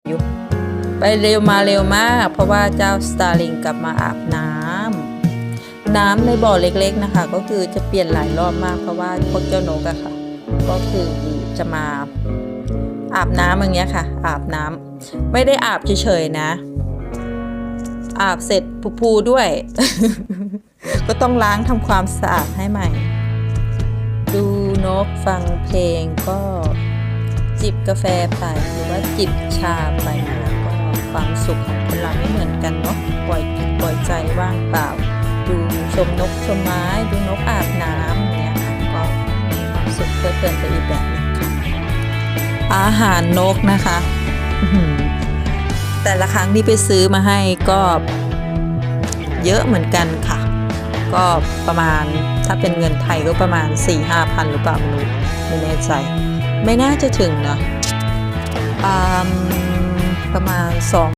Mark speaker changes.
Speaker 1: อยู่ไปเร็วมาเร็วมากเพราะว่าเจ้าสตาร์ลิงกลับมาอาบน้ำในบ่อเล็กๆนะคะก็คือจะเปลี่ยนหลายรอบมากเพราะว่าพวกเจ้านกอะค่ะก็คือจะมาอาบน้ำอย่างเงี้ยค่ะอาบน้ำไม่ได้อาบเฉยๆนะอาบเสร็จพูด้วย ก็ต้องล้างทำความสะอาดให้ใหม่ดูนกฟังเพลงก็จิบกาแฟไปหรือว่าจิบชาไปนะคะก็ความสุขของคนเราไม่เหมือนกันเนาะปล่อยใจว่างเปล่าดูชมนกชมไม้ดูนกอาบน้ำเนี่ยค่ะก็มีความสุขเพลิดเพลินไปอีกแบบนึงค่ะอาหารนกนะคะแต่ละครั้งที่ไปซื้อมาให้ก็เยอะเหมือนกันค่ะก็ประมาณถ้าเป็นเงินไทยก็ประมาณ 4-5 พันหรือเปล่าไม่แน่ใจไม่น่าจะถึงนะประมาณ2